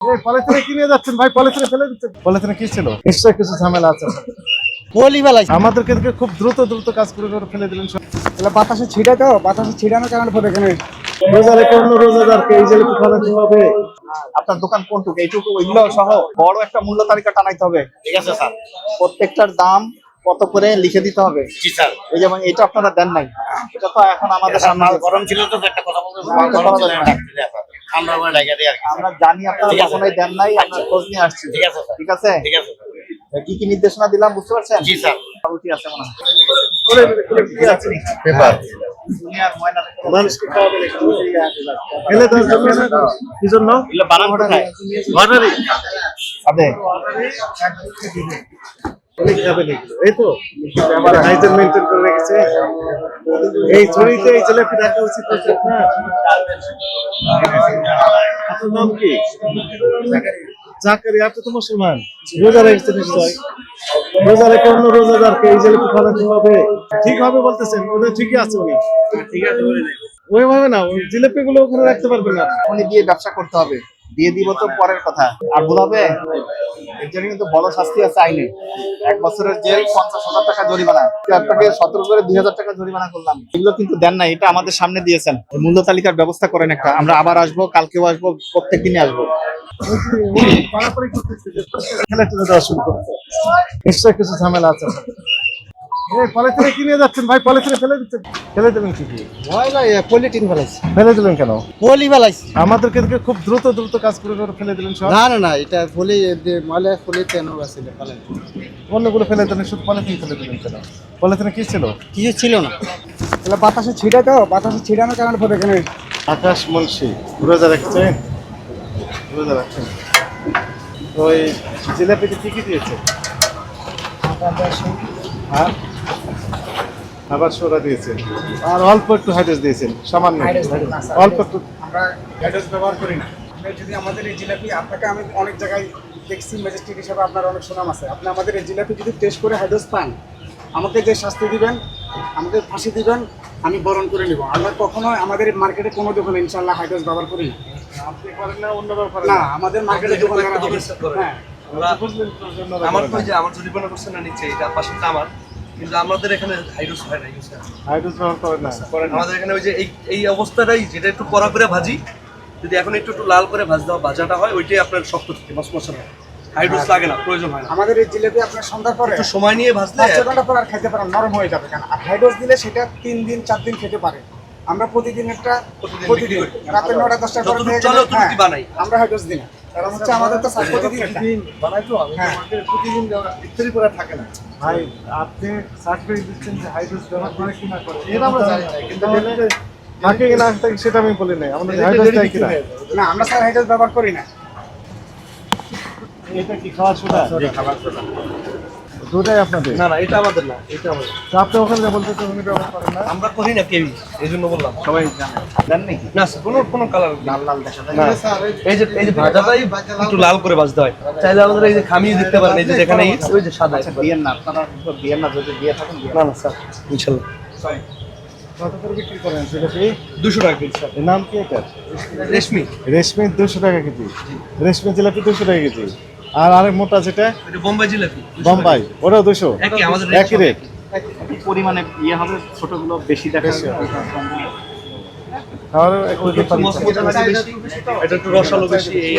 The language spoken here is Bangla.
এই পলিথিনে কি নিয়ে যাচ্ছেন ভাই? পলিথিনে ফেলে দিচ্ছেন। পলিথিনে কি ছিল? নিশ্চয়ই কিছু ঝামেলা আছে। বলি বেলায় আমাদেরকে খুব দ্রুত কাজ করে ফেলে দিলেন সব। তাহলে বাতাসে ছিটা তো বাতাসে ছিটানোর কারণে পড়ে এখানে রোজা রেখে অন্য রোজাদারকে এই জেলে খাওয়াতে হবে। আপনার দোকান কোনটুকু এইটুকু ওইগুলো সহ বড় একটা মূল্য তালিকা টানাইতে হবে। ঠিক আছে স্যার। প্রত্যেকটার দাম কত করে লিখে দিতে হবে। জি স্যার। এই যেমন এটা আপনারা দেন নাই, এটা তো এখন আমাদের সামনে মাল গরম ছিল তো একটা কথা বলতে ঠান্ডা করে ঢাকা দিয়ে আর কি। আমরা জানি আপনারা ঠিক আছে। কখনোই দেন নাই, আমরা খোঁজ নিয়ে আসছি। ঠিক আছে স্যার। ঠিক আছে, ঠিক আছে স্যার। কি কি নির্দেশনা দিলাম বুঝতে পারছেন? জি স্যার। উঠি আছে মনে হয়। পেপার দুনিয়ার ময়লা মানুষকে খাওয়াবেন একটু। ফেলে দেওয়ার জন্য না? কি জন্য? এগুলো বানান কোথায়? ঘরেরই। আদে অনেক খাবেন এগুলো। এই তো আবার হাইজেন মেইনটেইন করে রেখেছে। এই ঝুড়িতে এই জিলাপি রাখা উচিত হচ্ছে না। আপনার নাম কি? জাকারিয়া। আপনি তো মুসলমান, রোজা রেখেছেন নিশ্চয়। রোজা রেখে অন্য রোজাদারকে এই জিলাপি খাওয়াতে হবে। ঠিক হবে বলতেছেন? ওটা ঠিকই আছে উনি। ঠিক আছে বলে দেন। ওইভাবে না, ওই জিলাপি গুলো ওখানে রাখতে পারবেন না। উনি দিয়ে ব্যবসা করতে হবে, দিয়ে দিব তো পরের কথা। আর ভুল হবে এর জন্য কিন্তু বড় শাস্তি আছে আইনে। 1 বছরের জেল, 50,000 টাকা জরিমানা। আপনাকে 17 করে 2,000 টাকা জরিমানা করলাম। এগুলো কিন্তু দেন না, এটা আমাদের সামনে দিয়েছেন। মূল্য তালিকার ব্যবস্থা করেন একটা। আমরা আবার আসবো, কালকেও আসবো, প্রত্যেক দিনে আসবো। নিশ্চয়ই কিছু ঝামেলা আছে। এই পলিথিনে কি নিয়ে যাচ্ছেন ভাই? পলিথিনে ফেলে দিচ্ছেন। ফেলে দেবেন কি? ময়লা পলিটিন বেলাইছে ফেলে দিলেন কেন? বলি বেলাইছে আমাদেরকে খুব দ্রুত কাজ করে ফেলে দিলেন সব। না এটা বলি ময়লা বলি কেন আছে অন্যগুলো ফেলে দিলেন, শুধু পলিথিন ফেলে দিলেন কেন? পলিথিনে কি ছিল? কিছু ছিল না। তাহলে বাতাসে ছিটা তো বাতাসে ছিটানোর কারণে পড়ে এখানে আকাশ মুন্সি রোজা রাখছেন? রোজা রাখছেন। ওই জিলাপিতে কি দিয়েছে? আর আবার সোডা দিয়েছেন, আর অল্প একটু হাইড্রোস দিয়েছেন, সামান্য অল্প একটু। আমরা হাইড্রোস ব্যবহার করি না। যদি আমাদের এই জিলাপি আপনাকে আমি অনেক জায়গায় দেখছি, ম্যাজিস্ট্রেট হিসাবে আপনার অনেক সুনাম আছে। আপনি আমাদের এই জিলাপি যদি টেস্ট করে হাইড্রোস পান, আমাকে যে শাস্তি দিবেন, আমাকে ফাঁসি দিবেন, আমি বরণ করে নিব। আমরা কখনো আমাদের মার্কেটে কোনো দোকানে ইনশাল্লাহ হাইড্রোস ব্যবহার করি না। আপনি করেন না, অন্যরাও করেন না, না? আমাদের মার্কেটে দোকান হ্যাঁ আমার তো যে আমার জরিমানা করছে না নিচে, এটা পাশেরটা আমার, কিন্তু আমাদের এখানে হাইড্রোস হয় না ইউজ হয় না। হাইড্রোস ব্যবহার করেন না? করেন না। আমাদের এখানে ওই যে এই অবস্থাটাই, যেটা একটু কড়া করে ভাজি, যদি এখন একটু লাল করে ভাজাটা হয়, ওইটাই আপনার শক্ত থাকে, মশমশা হয়। হাইড্রোস লাগে না, প্রয়োজন হয় না। আমাদের এই জিলাপি আপনার সন্ধ্যার পরে একটু সময় নিয়ে ভাজলে 5 ঘন্টা পর আর খেতে পারেন, নরম হয়ে যাবে। কেন? আর হাইড্রোস দিলে সেটা 3 দিন 4 দিন খেতে পারে। আমরা প্রতিদিন প্রতিদিন রাতে 9টা 10টার পর যতটুকু চলে ততটুকুই বানাই। আমরা হাইড্রোস দিই না, কারণ হচ্ছে আমাদের তো প্রতিদিন একটা। বানাই তো আমি হ্যাঁ। প্রতিদিন ইফতারি করে থাকে না ভাই। আপনি সার্টিফিকেট দিচ্ছেন যে হাইড্রোস ব্যবহার করে কি না করে, এটা আমরা জানি না, কিন্তু থাকে কি না থাকে সেটা আমি বলি নাই। আমাদের হাইড্রোস দেয় কিনা? না, আমরা স্যার হাইড্রোস ব্যবহার করি না। এটা কি খাওয়ার সোডা? খাবার সোডা। দুটাই আপনাদের? না এটা আমাদের না, এটা আমাদের। তো আপনি ওখানে যা বলতে ওখানে ব্যবহার করেন না? আমরা করি না কেউই, এই জন্য বললাম। সবাই জানে দেন নাকি? না স্যার, কোনো কালার লাল লাল দেখা যায় না। এই যে ভাজাটাই একটু লাল করে ভাজতে হয়। চাইলে আমাদের এই যে খামিয়ে দিতে পারেন, এই যে যেখানে ওই যে সাদা। আচ্ছা, দিয়েন না আপনারা, দিয়েন না, যদি দিয়ে থাকেন দিয়েন। না স্যার, ইনশাল্লাহ। কত করে বিক্রি করেন জিলাপি? 200 টাকা কেজি স্যার। এর নাম কি এটা? রেশমি, রেশমি 200 টাকা কেজি। রেশমি জিলাপি 200 টাকা কেজি। আর আরেক মোটা যেটা এটা বোম্বাই জিলাপি। বোম্বাই, ওটাও 200? একই, আমাদের একই রেট। কি পরিমাণে ইয়ে হবে, ছোটগুলো বেশি দেখা বেশি হবে। আর একটু একটু মশমশা লাগে বেশি, এটা একটু রসালো বেশি, এই